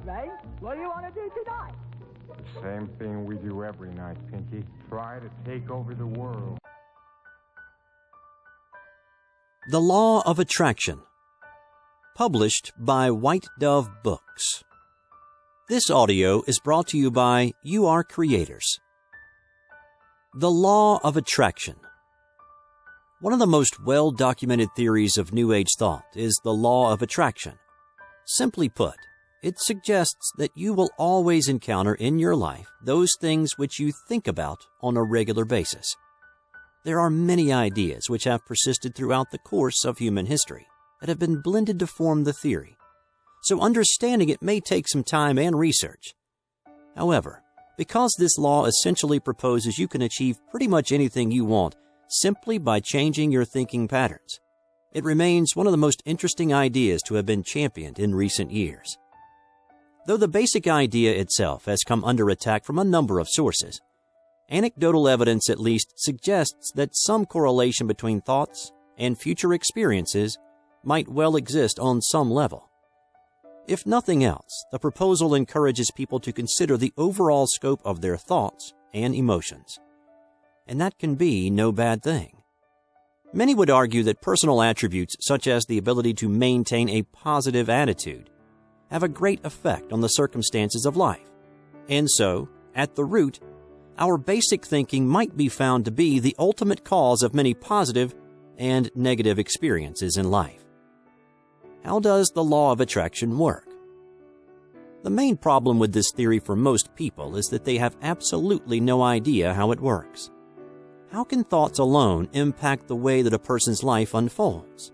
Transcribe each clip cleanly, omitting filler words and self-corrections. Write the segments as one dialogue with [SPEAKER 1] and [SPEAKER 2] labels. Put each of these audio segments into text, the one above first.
[SPEAKER 1] Ray. What do you want to do tonight?
[SPEAKER 2] Same thing we do every night, Pinky. Try to take over the world.
[SPEAKER 3] The Law of Attraction. Published by White Dove Books. This audio is brought to you by You Are Creators. The Law of Attraction. One of the most well-documented theories of New Age thought is the Law of Attraction. Simply put, it suggests that you will always encounter in your life those things which you think about on a regular basis. There are many ideas which have persisted throughout the course of human history that have been blended to form the theory, so understanding it may take some time and research. However, because this law essentially proposes you can achieve pretty much anything you want simply by changing your thinking patterns, it remains one of the most interesting ideas to have been championed in recent years. Though the basic idea itself has come under attack from a number of sources, anecdotal evidence at least suggests that some correlation between thoughts and future experiences might well exist on some level. If nothing else, the proposal encourages people to consider the overall scope of their thoughts and emotions. And that can be no bad thing. Many would argue that personal attributes such as the ability to maintain a positive attitude have a great effect on the circumstances of life. And so, at the root, our basic thinking might be found to be the ultimate cause of many positive and negative experiences in life. How does the law of attraction work? The main problem with this theory for most people is that they have absolutely no idea how it works. How can thoughts alone impact the way that a person's life unfolds?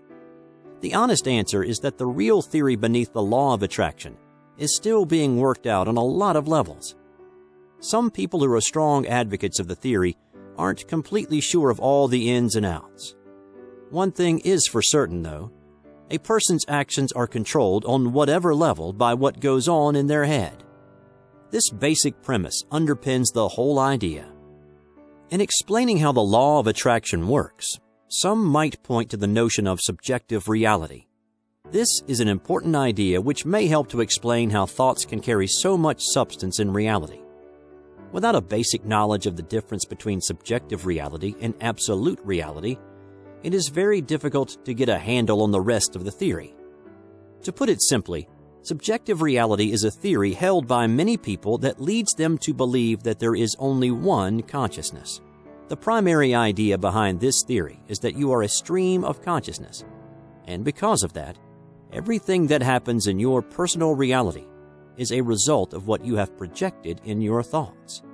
[SPEAKER 3] The honest answer is that the real theory beneath the law of attraction is still being worked out on a lot of levels. Some people who are strong advocates of the theory aren't completely sure of all the ins and outs. One thing is for certain, though. A person's actions are controlled on whatever level by what goes on in their head. This basic premise underpins the whole idea. In explaining how the law of attraction works, some might point to the notion of subjective reality. This is an important idea which may help to explain how thoughts can carry so much substance in reality. Without a basic knowledge of the difference between subjective reality and absolute reality, it is very difficult to get a handle on the rest of the theory. To put it simply, subjective reality is a theory held by many people that leads them to believe that there is only one consciousness. The primary idea behind this theory is that you are a stream of consciousness, and because of that, everything that happens in your personal reality is a result of what you have projected in your thoughts.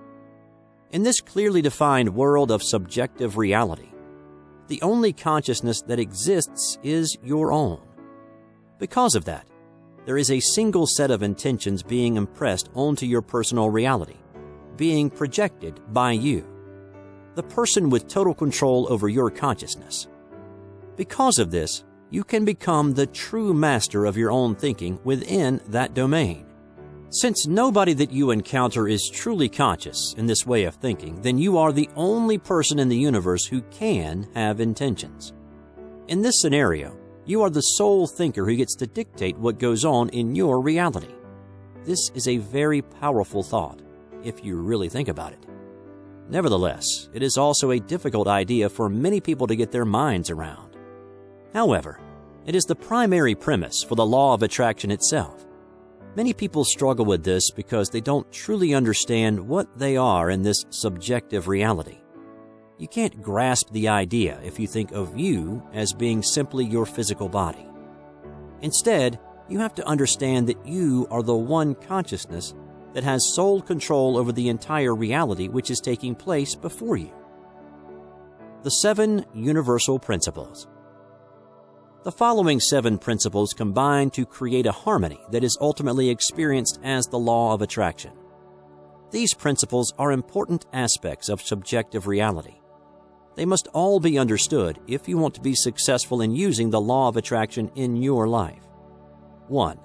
[SPEAKER 3] In this clearly defined world of subjective reality, the only consciousness that exists is your own. Because of that, there is a single set of intentions being impressed onto your personal reality, being projected by you, the person with total control over your consciousness. Because of this, you can become the true master of your own thinking within that domain. Since nobody that you encounter is truly conscious in this way of thinking, then you are the only person in the universe who can have intentions. In this scenario, you are the sole thinker who gets to dictate what goes on in your reality. This is a very powerful thought, if you really think about it. Nevertheless, it is also a difficult idea for many people to get their minds around. However, it is the primary premise for the law of attraction itself. Many people struggle with this because they don't truly understand what they are in this subjective reality. You can't grasp the idea if you think of you as being simply your physical body. Instead, you have to understand that you are the one consciousness that has sole control over the entire reality which is taking place before you. The 7 Universal Principles. The following 7 principles combine to create a harmony that is ultimately experienced as the law of attraction. These principles are important aspects of subjective reality. They must all be understood if you want to be successful in using the law of attraction in your life. 1.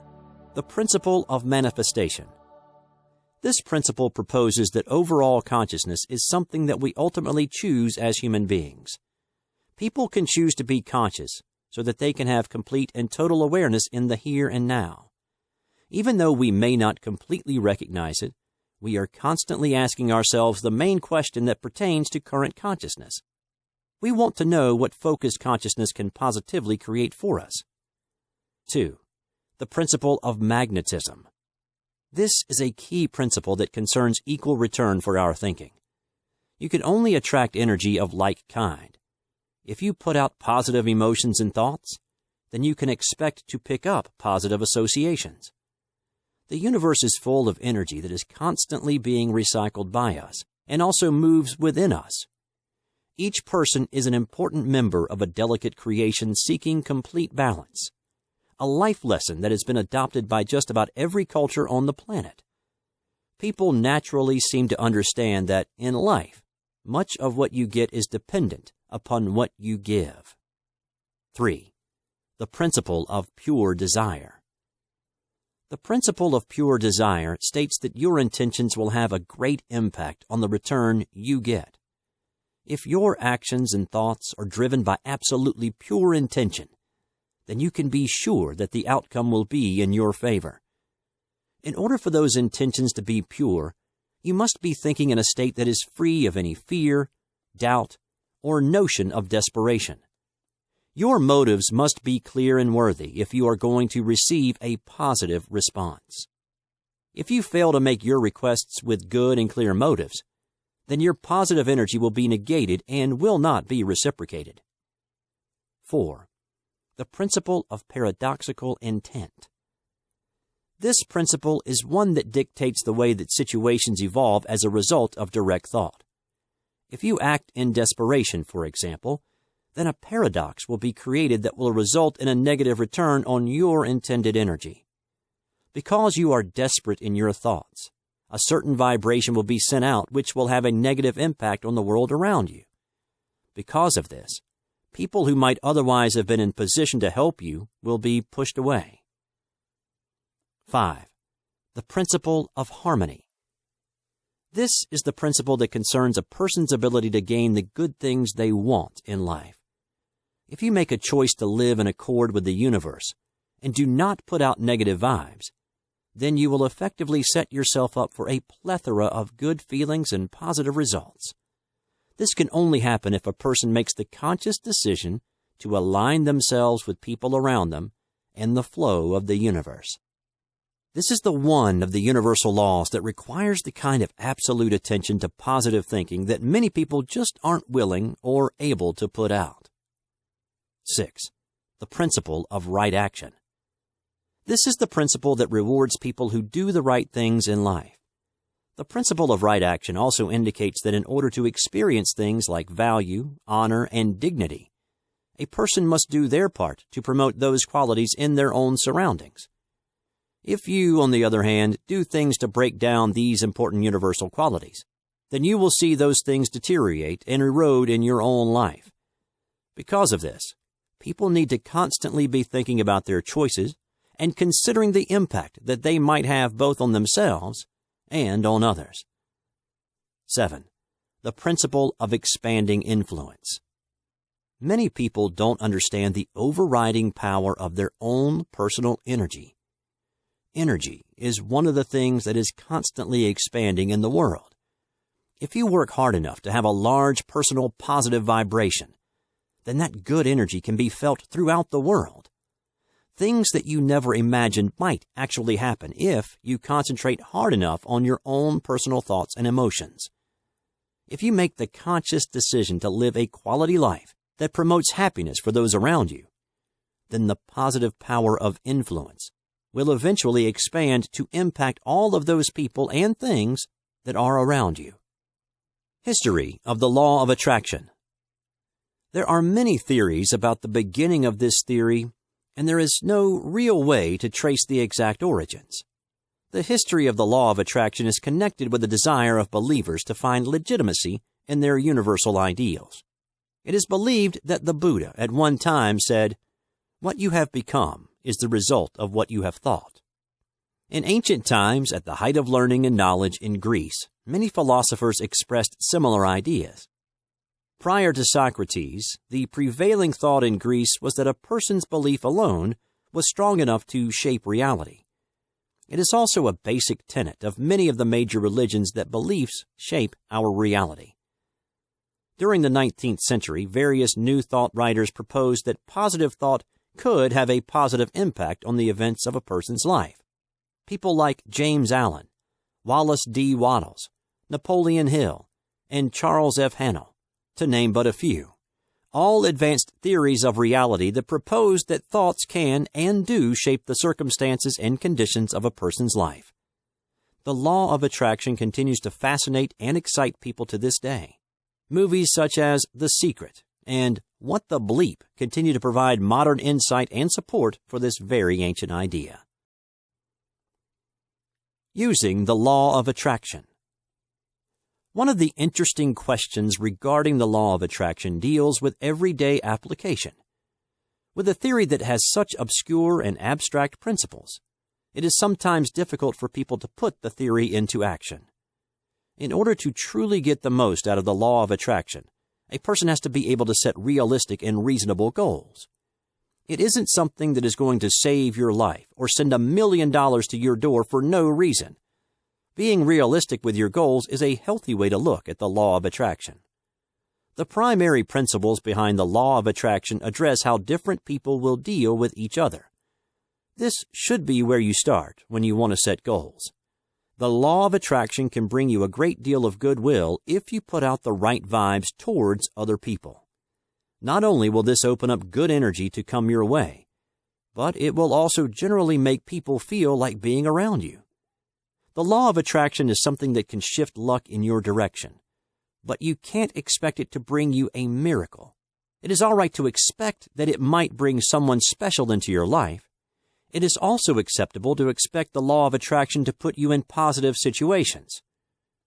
[SPEAKER 3] The principle of manifestation. This principle proposes that overall consciousness is something that we ultimately choose as human beings. People can choose to be conscious so that they can have complete and total awareness in the here and now. Even though we may not completely recognize it, we are constantly asking ourselves the main question that pertains to current consciousness. We want to know what focused consciousness can positively create for us. 2. The principle of magnetism. This is a key principle that concerns equal return for our thinking. You can only attract energy of like kind. If you put out positive emotions and thoughts, then you can expect to pick up positive associations. The universe is full of energy that is constantly being recycled by us and also moves within us. Each person is an important member of a delicate creation seeking complete balance, a life lesson that has been adopted by just about every culture on the planet. People naturally seem to understand that in life, much of what you get is dependent upon what you give. 3. The principle of pure desire. The principle of pure desire states that your intentions will have a great impact on the return you get. If your actions and thoughts are driven by absolutely pure intention, then you can be sure that the outcome will be in your favor. In order for those intentions to be pure, you must be thinking in a state that is free of any fear, doubt, or notion of desperation. Your motives must be clear and worthy if you are going to receive a positive response. If you fail to make your requests with good and clear motives, then your positive energy will be negated and will not be reciprocated. 4. The principle of paradoxical intent. This principle is one that dictates the way that situations evolve as a result of direct thought. If you act in desperation, for example, then a paradox will be created that will result in a negative return on your intended energy. Because you are desperate in your thoughts, a certain vibration will be sent out which will have a negative impact on the world around you. Because of this, people who might otherwise have been in position to help you will be pushed away. 5. The principle of harmony. This is the principle that concerns a person's ability to gain the good things they want in life. If you make a choice to live in accord with the universe and do not put out negative vibes, then you will effectively set yourself up for a plethora of good feelings and positive results. This can only happen if a person makes the conscious decision to align themselves with people around them and the flow of the universe. This is the one of the universal laws that requires the kind of absolute attention to positive thinking that many people just aren't willing or able to put out. 6. The principle of right action. This is the principle that rewards people who do the right things in life. The principle of right action also indicates that in order to experience things like value, honor, and dignity, a person must do their part to promote those qualities in their own surroundings. If you, on the other hand, do things to break down these important universal qualities, then you will see those things deteriorate and erode in your own life. Because of this, people need to constantly be thinking about their choices and considering the impact that they might have both on themselves and on others. 7. The principle of expanding influence. Many people don't understand the overriding power of their own personal energy. Energy is one of the things that is constantly expanding in the world. If you work hard enough to have a large personal positive vibration, then that good energy can be felt throughout the world. Things that you never imagined might actually happen if you concentrate hard enough on your own personal thoughts and emotions. If you make the conscious decision to live a quality life that promotes happiness for those around you, then the positive power of influence will eventually expand to impact all of those people and things that are around you. History of the law of attraction. There are many theories about the beginning of this theory, and there is no real way to trace the exact origins. The history of the law of attraction is connected with the desire of believers to find legitimacy in their universal ideals. It is believed that the Buddha at one time said, "What you have become is the result of what you have thought." In ancient times, at the height of learning and knowledge in Greece, many philosophers expressed similar ideas. Prior to Socrates, the prevailing thought in Greece was that a person's belief alone was strong enough to shape reality. It is also a basic tenet of many of the major religions that beliefs shape our reality. During the 19th century, various New Thought writers proposed that positive thought could have a positive impact on the events of a person's life. People like James Allen, Wallace D. Wattles, Napoleon Hill, and Charles F. Hannell, to name but a few, all advanced theories of reality that proposed that thoughts can and do shape the circumstances and conditions of a person's life. The law of attraction continues to fascinate and excite people to this day. Movies such as The Secret and What the Bleep continue to provide modern insight and support for this very ancient idea. Using the law of attraction. One of the interesting questions regarding the law of attraction deals with everyday application. With a theory that has such obscure and abstract principles, it is sometimes difficult for people to put the theory into action. In order to truly get the most out of the law of attraction, a person has to be able to set realistic and reasonable goals. It isn't something that is going to save your life or send $1 million to your door for no reason. Being realistic with your goals is a healthy way to look at the law of attraction. The primary principles behind the law of attraction address how different people will deal with each other. This should be where you start when you want to set goals. The law of attraction can bring you a great deal of goodwill if you put out the right vibes towards other people. Not only will this open up good energy to come your way, but it will also generally make people feel like being around you. The law of attraction is something that can shift luck in your direction, but you can't expect it to bring you a miracle. It is all right to expect that it might bring someone special into your life. It is also acceptable to expect the law of attraction to put you in positive situations.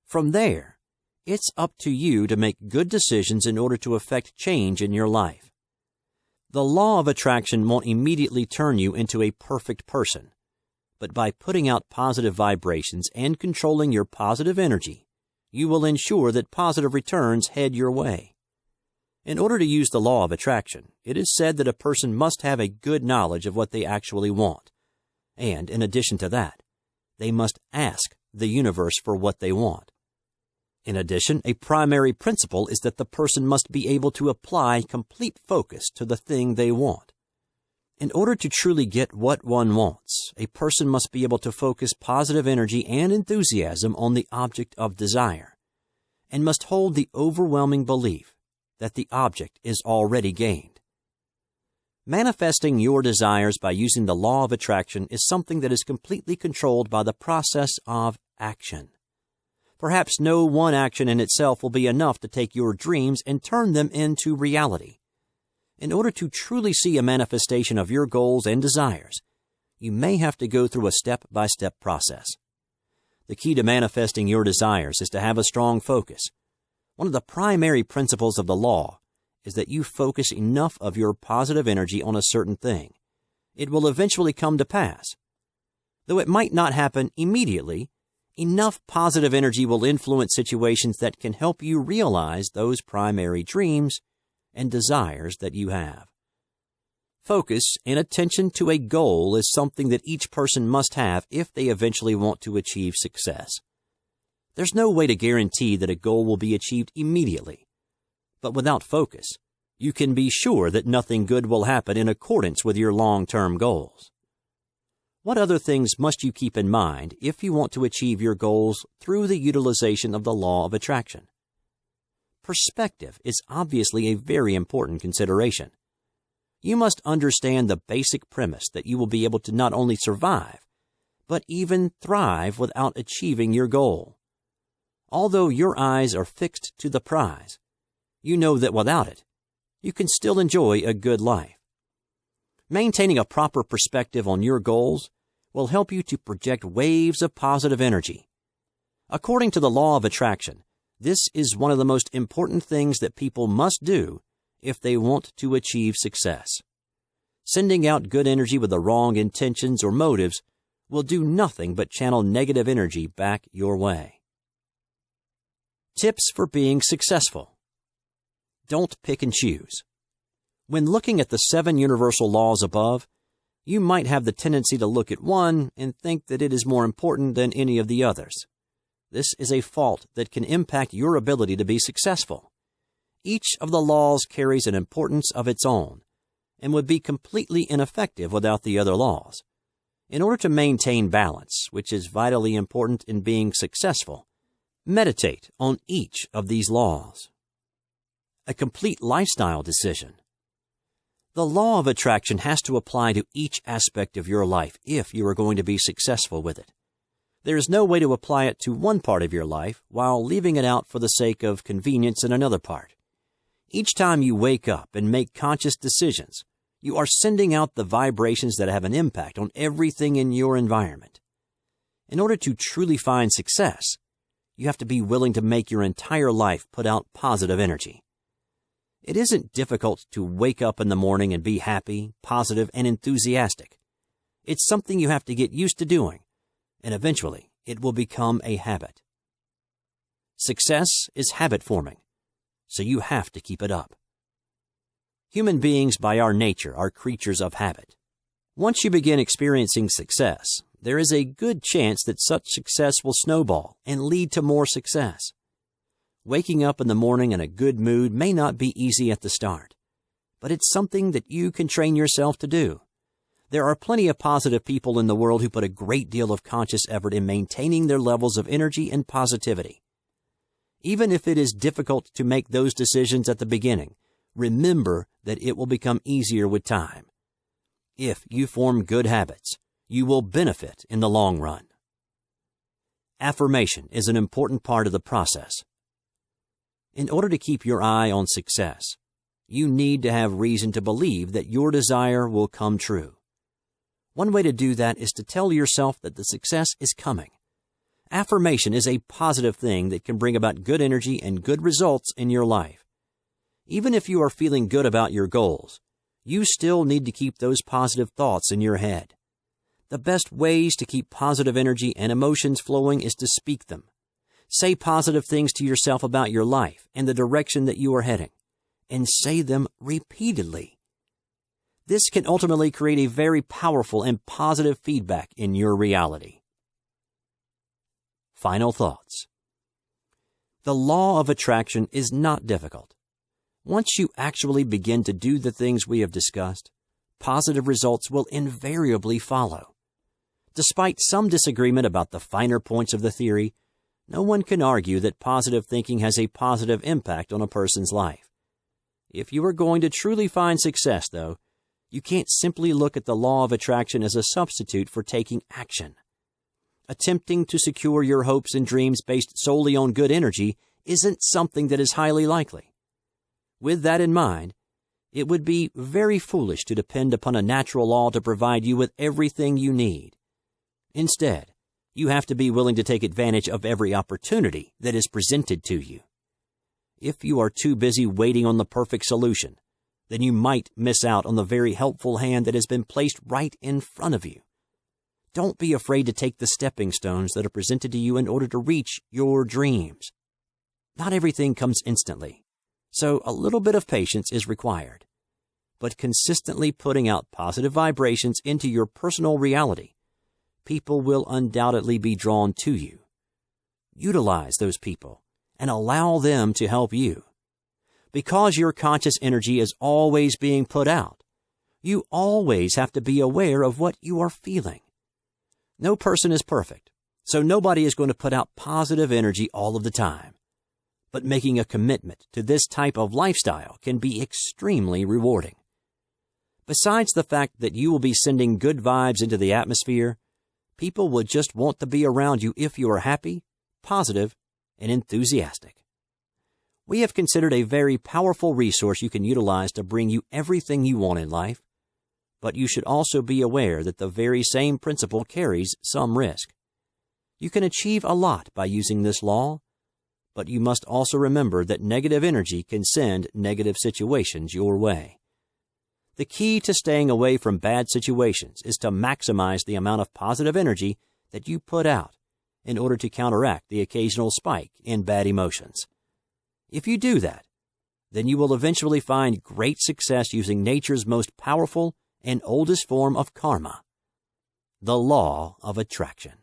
[SPEAKER 3] From there, it's up to you to make good decisions in order to affect change in your life. The law of attraction won't immediately turn you into a perfect person, but by putting out positive vibrations and controlling your positive energy, you will ensure that positive returns head your way. In order to use the law of attraction, it is said that a person must have a good knowledge of what they actually want. And in addition to that, they must ask the universe for what they want. In addition, a primary principle is that the person must be able to apply complete focus to the thing they want. In order to truly get what one wants, a person must be able to focus positive energy and enthusiasm on the object of desire, and must hold the overwhelming belief that the object is already gained. Manifesting your desires by using the law of attraction is something that is completely controlled by the process of action. Perhaps no one action in itself will be enough to take your dreams and turn them into reality. In order to truly see a manifestation of your goals and desires, you may have to go through a step-by-step process. The key to manifesting your desires is to have a strong focus. One of the primary principles of the law is that you focus enough of your positive energy on a certain thing. It will eventually come to pass. Though it might not happen immediately, enough positive energy will influence situations that can help you realize those primary dreams and desires that you have. Focus and attention to a goal is something that each person must have if they eventually want to achieve success. There's no way to guarantee that a goal will be achieved immediately, but without focus, you can be sure that nothing good will happen in accordance with your long-term goals. What other things must you keep in mind if you want to achieve your goals through the utilization of the law of attraction? Perspective is obviously a very important consideration. You must understand the basic premise that you will be able to not only survive, but even thrive without achieving your goal. Although your eyes are fixed to the prize, you know that without it, you can still enjoy a good life. Maintaining a proper perspective on your goals will help you to project waves of positive energy. According to the law of attraction, this is one of the most important things that people must do if they want to achieve success. Sending out good energy with the wrong intentions or motives will do nothing but channel negative energy back your way. Tips for being successful. Don't pick and choose. When looking at the 7 universal laws above, you might have the tendency to look at one and think that it is more important than any of the others. This is a fault that can impact your ability to be successful. Each of the laws carries an importance of its own and would be completely ineffective without the other laws. In order to maintain balance, which is vitally important in being successful, meditate on each of these laws. A complete lifestyle decision. The law of attraction has to apply to each aspect of your life if you are going to be successful with it. There is no way to apply it to one part of your life while leaving it out for the sake of convenience in another part. Each time you wake up and make conscious decisions, you are sending out the vibrations that have an impact on everything in your environment. In order to truly find success, you have to be willing to make your entire life put out positive energy. It isn't difficult to wake up in the morning and be happy, positive, and enthusiastic. It's something you have to get used to doing, and eventually it will become a habit. Success is habit forming, so you have to keep it up. Human beings by our nature are creatures of habit. Once you begin experiencing success, there is a good chance that such success will snowball and lead to more success. Waking up in the morning in a good mood may not be easy at the start, but it's something that you can train yourself to do. There are plenty of positive people in the world who put a great deal of conscious effort in maintaining their levels of energy and positivity. Even if it is difficult to make those decisions at the beginning, remember that it will become easier with time. If you form good habits, you will benefit in the long run. Affirmation is an important part of the process. In order to keep your eye on success, you need to have reason to believe that your desire will come true. One way to do that is to tell yourself that the success is coming. Affirmation is a positive thing that can bring about good energy and good results in your life. Even if you are feeling good about your goals, you still need to keep those positive thoughts in your head. The best ways to keep positive energy and emotions flowing is to speak them. Say positive things to yourself about your life and the direction that you are heading, and say them repeatedly. This can ultimately create a very powerful and positive feedback in your reality. Final thoughts. The law of attraction is not difficult. Once you actually begin to do the things we have discussed, positive results will invariably follow. Despite some disagreement about the finer points of the theory, no one can argue that positive thinking has a positive impact on a person's life. If you are going to truly find success, though, you can't simply look at the law of attraction as a substitute for taking action. Attempting to secure your hopes and dreams based solely on good energy isn't something that is highly likely. With that in mind, it would be very foolish to depend upon a natural law to provide you with everything you need. Instead, you have to be willing to take advantage of every opportunity that is presented to you. If you are too busy waiting on the perfect solution, then you might miss out on the very helpful hand that has been placed right in front of you. Don't be afraid to take the stepping stones that are presented to you in order to reach your dreams. Not everything comes instantly, so a little bit of patience is required. But consistently putting out positive vibrations into your personal reality, people will undoubtedly be drawn to you. Utilize those people and allow them to help you. Because your conscious energy is always being put out, you always have to be aware of what you are feeling. No person is perfect, so nobody is going to put out positive energy all of the time. But making a commitment to this type of lifestyle can be extremely rewarding. Besides the fact that you will be sending good vibes into the atmosphere, people will just want to be around you if you are happy, positive, and enthusiastic. We have considered a very powerful resource you can utilize to bring you everything you want in life, but you should also be aware that the very same principle carries some risk. You can achieve a lot by using this law, but you must also remember that negative energy can send negative situations your way. The key to staying away from bad situations is to maximize the amount of positive energy that you put out in order to counteract the occasional spike in bad emotions. If you do that, then you will eventually find great success using nature's most powerful and oldest form of karma, the law of attraction.